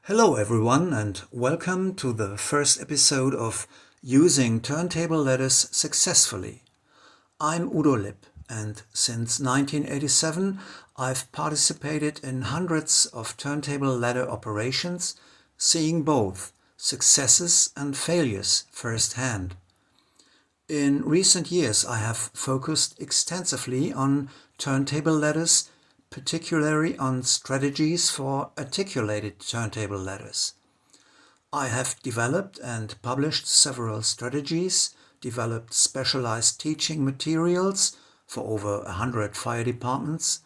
Hello everyone and welcome to the first episode of Using Turntable Ladders Successfully. I'm Udo Lipp and since 1987 I've participated in hundreds of turntable ladder operations, seeing both successes and failures firsthand. In recent years I have focused extensively on turntable ladders, particularly on strategies for articulated turntable ladders. I have developed and published several strategies, developed specialized teaching materials for over 100 fire departments,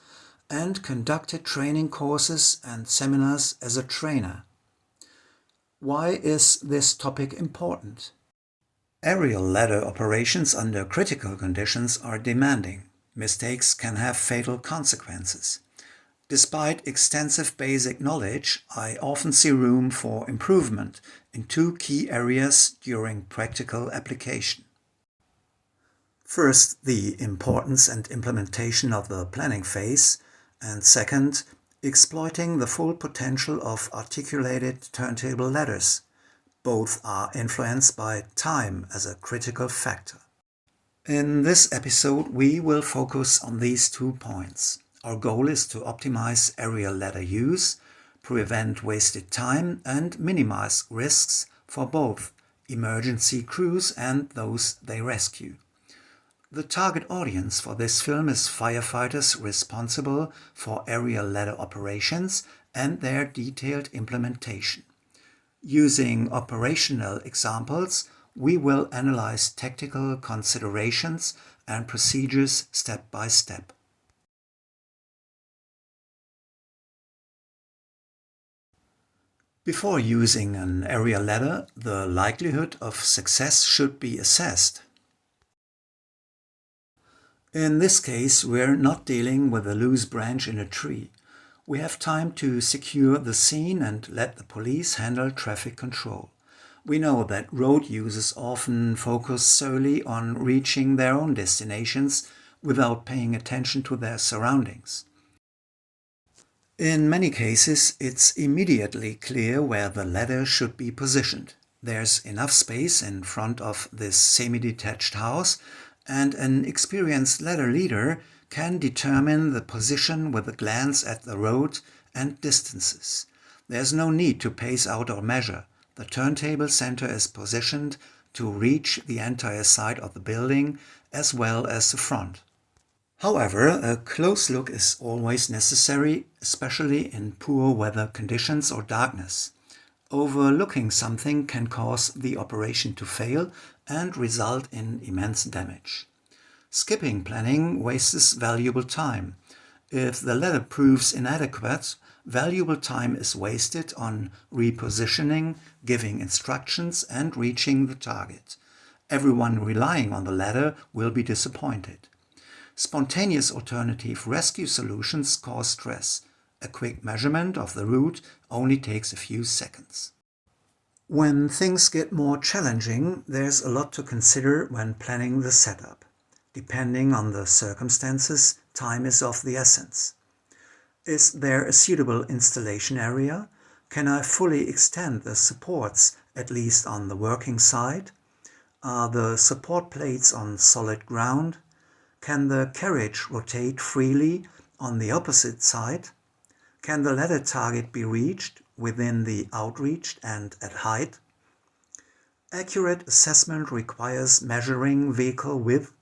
and conducted training courses and seminars as a trainer. Why is this topic important? Aerial ladder operations under critical conditions are demanding. Mistakes can have fatal consequences. Despite extensive basic knowledge, I often see room for improvement in two key areas during practical application. First, the importance and implementation of the planning phase, and second, exploiting the full potential of articulated turntable ladders. Both are influenced by time as a critical factor. In this episode, we will focus on these 2 points. Our goal is to optimize aerial ladder use, prevent wasted time, and minimize risks for both emergency crews and those they rescue. The target audience for this film is firefighters responsible for aerial ladder operations and their detailed implementation. Using operational examples, we will analyze tactical considerations and procedures step by step. Before using an aerial ladder, the likelihood of success should be assessed. In this case, we're not dealing with a loose branch in a tree. We have time to secure the scene and let the police handle traffic control. We know that road users often focus solely on reaching their own destinations without paying attention to their surroundings. In many cases, it's immediately clear where the ladder should be positioned. There's enough space in front of this semi-detached house, and an experienced ladder leader can determine the position with a glance at the road and distances. There's no need to pace out or measure. The turntable center is positioned to reach the entire side of the building as well as the front. However, a close look is always necessary, especially in poor weather conditions or darkness. Overlooking something can cause the operation to fail and result in immense damage. Skipping planning wastes valuable time. If the ladder proves inadequate, valuable time is wasted on repositioning, giving instructions, and reaching the target. Everyone relying on the ladder will be disappointed. Spontaneous alternative rescue solutions cause stress. A quick measurement of the route only takes a few seconds. When things get more challenging, there's a lot to consider when planning the setup. Depending on the circumstances, time is of the essence. Is there a suitable installation area? Can I fully extend the supports, at least on the working side? Are the support plates on solid ground? Can the carriage rotate freely on the opposite side? Can the ladder target be reached within the outreach and at height? Accurate assessment requires measuring vehicle width,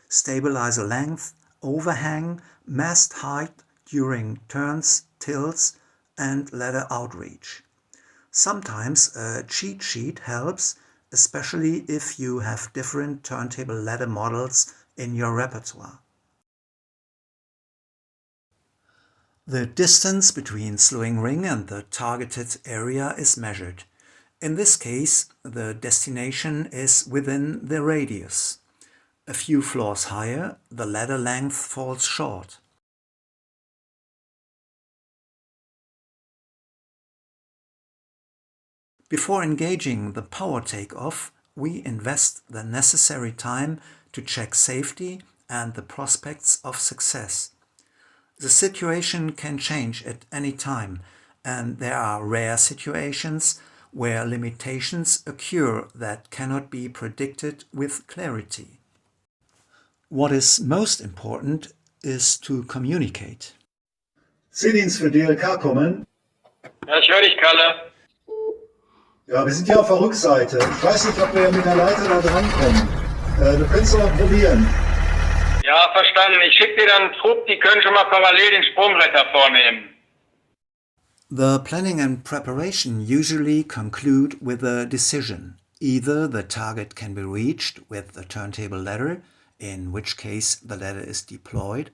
stabilizer length, overhang, mast height during turns, tilts, and ladder outreach. Sometimes a cheat sheet helps, especially if you have different turntable ladder models in your repertoire. The distance between slewing ring and the targeted area is measured. In this case, the destination is within the radius. A few floors higher, the ladder length falls short. Before engaging the power takeoff, we invest the necessary time to check safety and the prospects of success. The situation can change at any time, and there are rare situations where limitations occur that cannot be predicted with clarity. What is most important is to communicate. C-Dienst für DLK kommen. Ja, ich höre dich, Kalle. Ja, wir sind hier auf der Rückseite. Ich weiß nicht, ob wir mit der Leiter da drankommen. Du könntest doch mal probieren. Ja, verstanden. Ich schicke dir dann einen Trupp, die können schon mal parallel den Sprungretter vornehmen. The planning and preparation usually conclude with a decision. Either the target can be reached with the turntable ladder, in which case the ladder is deployed,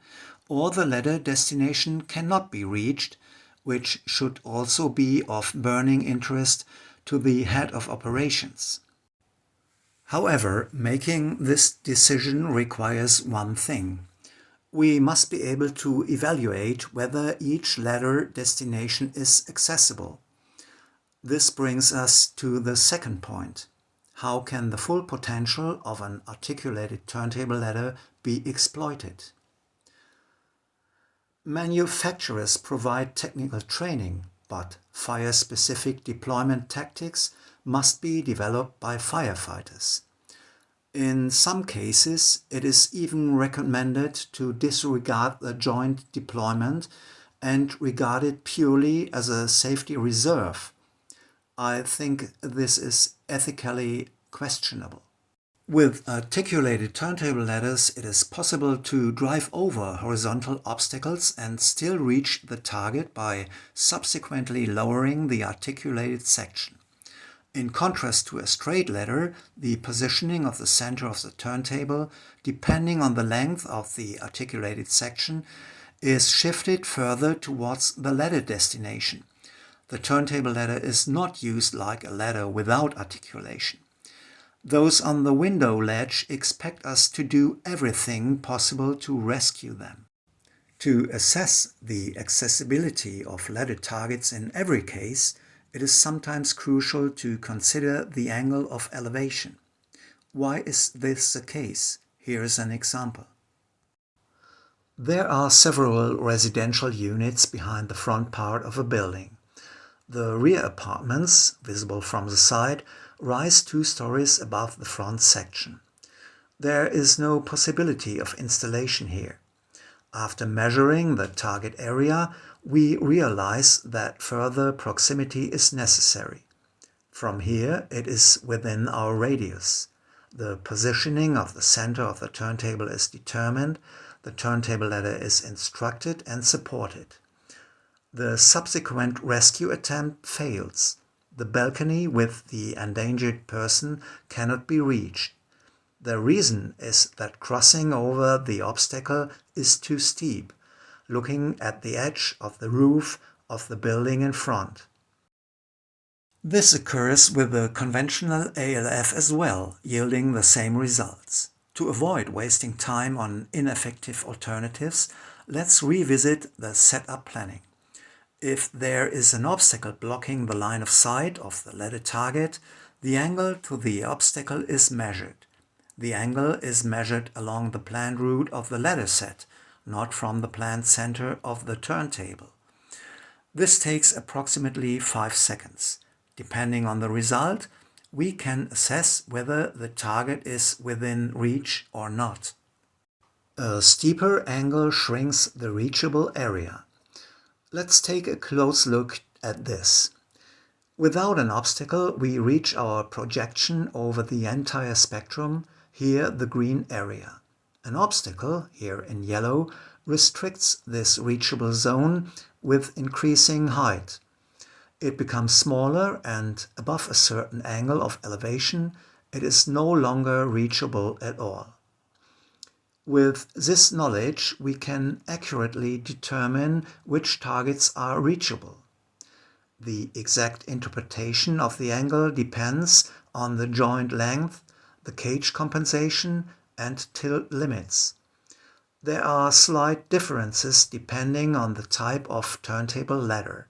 or the ladder destination cannot be reached, which should also be of burning interest to the head of operations. However, making this decision requires one thing. We must be able to evaluate whether each ladder destination is accessible. This brings us to the second point. How can the full potential of an articulated turntable ladder be exploited? Manufacturers provide technical training, but fire-specific deployment tactics must be developed by firefighters. In some cases, it is even recommended to disregard the joint deployment and regard it purely as a safety reserve. I think this is ethically questionable. With articulated turntable ladders, it is possible to drive over horizontal obstacles and still reach the target by subsequently lowering the articulated section. In contrast to a straight ladder, the positioning of the center of the turntable, depending on the length of the articulated section, is shifted further towards the ladder destination. The turntable ladder is not used like a ladder without articulation. Those on the window ledge expect us to do everything possible to rescue them. To assess the accessibility of ladder targets in every case, it is sometimes crucial to consider the angle of elevation. Why is this the case? Here is an example. There are several residential units behind the front part of a building. The rear apartments, visible from the side, rise 2 stories above the front section. There is no possibility of installation here. After measuring the target area, we realize that further proximity is necessary. From here, it is within our radius. The positioning of the center of the turntable is determined, the turntable ladder is instructed and supported. The subsequent rescue attempt fails. The balcony with the endangered person cannot be reached. The reason is that crossing over the obstacle is too steep, looking at the edge of the roof of the building in front. This occurs with the conventional ALF as well, yielding the same results. To avoid wasting time on ineffective alternatives, let's revisit the setup planning. If there is an obstacle blocking the line of sight of the ladder target, the angle to the obstacle is measured. The angle is measured along the planned route of the ladder set, not from the planned center of the turntable. This takes approximately 5 seconds. Depending on the result, we can assess whether the target is within reach or not. A steeper angle shrinks the reachable area. Let's take a close look at this. Without an obstacle, we reach our projection over the entire spectrum, here the green area. An obstacle, here in yellow, restricts this reachable zone with increasing height. It becomes smaller and above a certain angle of elevation, it is no longer reachable at all. With this knowledge, we can accurately determine which targets are reachable. The exact interpretation of the angle depends on the joint length, the cage compensation, and tilt limits. There are slight differences depending on the type of turntable ladder.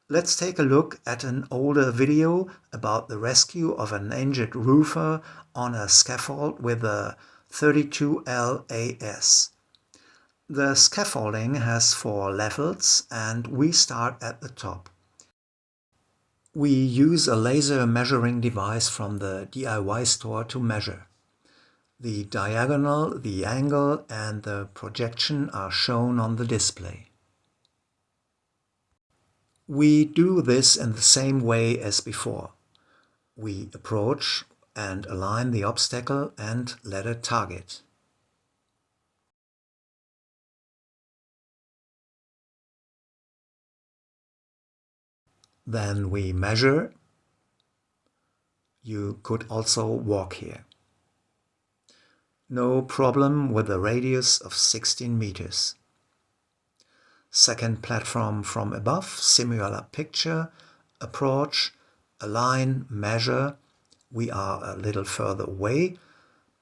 Let's take a look at an older video about the rescue of an injured roofer on a scaffold with a 32L AS. The scaffolding has 4 levels and we start at the top. We use a laser measuring device from the DIY store to measure. The diagonal, the angle and the projection are shown on the display. We do this in the same way as before. We approach and align the obstacle and let it target. Then we measure. You could also walk here. No problem with a radius of 16 meters. Second platform from above, similar picture, approach, align, measure. We are a little further away,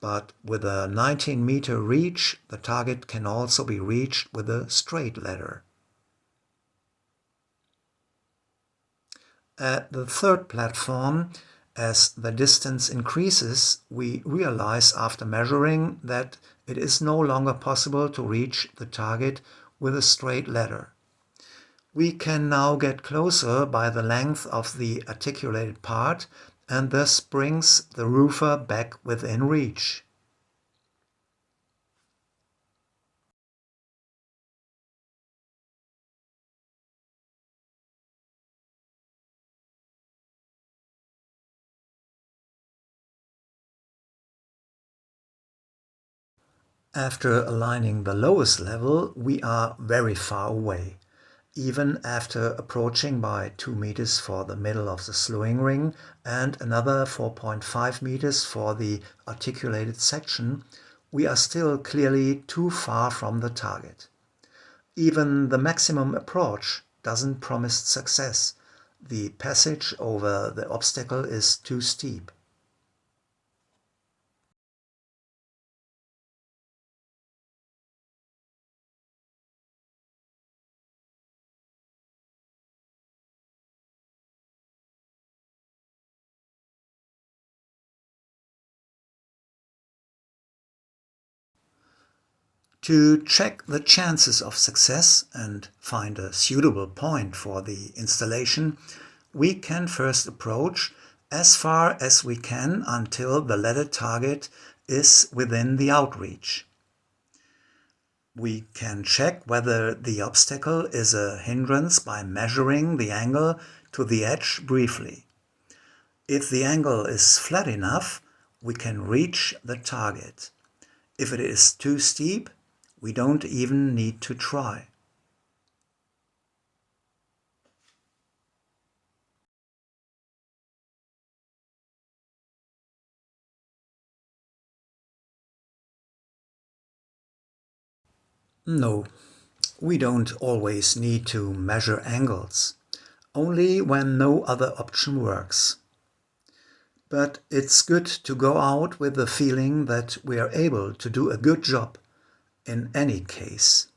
but with a 19-meter reach, the target can also be reached with a straight ladder. At the third platform, as the distance increases, we realize after measuring that it is no longer possible to reach the target with a straight ladder. We can now get closer by the length of the articulated part and thus brings the roofer back within reach. After aligning the lowest level, we are very far away. Even after approaching by 2 meters for the middle of the slewing ring and another 4.5 meters for the articulated section, we are still clearly too far from the target. Even the maximum approach doesn't promise success. The passage over the obstacle is too steep. To check the chances of success and find a suitable point for the installation, we can first approach as far as we can until the ladder target is within the outreach. We can check whether the obstacle is a hindrance by measuring the angle to the edge briefly. If the angle is flat enough, we can reach the target. If it is too steep, we don't even need to try. No, we don't always need to measure angles, only when no other option works. But it's good to go out with the feeling that we are able to do a good job in any case.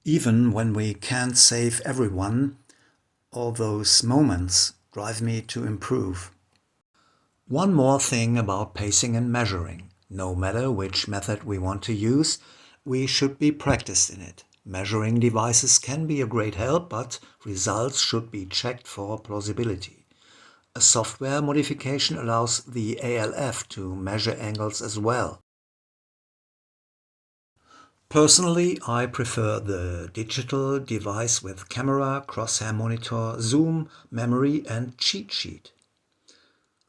Even when we can't save everyone, all those moments drive me to improve. One more thing about pacing and measuring. No matter which method we want to use, we should be practiced in it. Measuring devices can be a great help, but results should be checked for plausibility. A software modification allows the ALF to measure angles as well. Personally, I prefer the digital device with camera, crosshair monitor, zoom, memory and cheat sheet.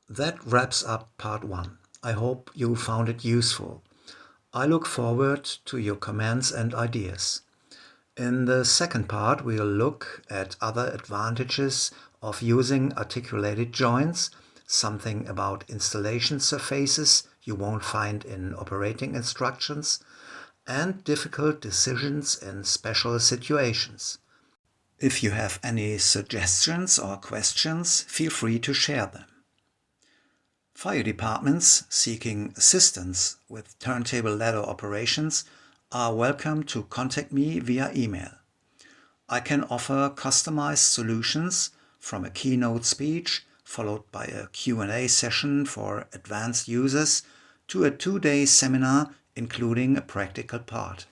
That wraps up part 1. I hope you found it useful. I look forward to your comments and ideas. In the second part, we'll look at other advantages of using articulated joints, something about installation surfaces you won't find in operating instructions, and difficult decisions in special situations. If you have any suggestions or questions, feel free to share them. Fire departments seeking assistance with turntable ladder operations are welcome to contact me via email. I can offer customized solutions from a keynote speech followed by a Q&A session for advanced users to a 2-day seminar including a practical part.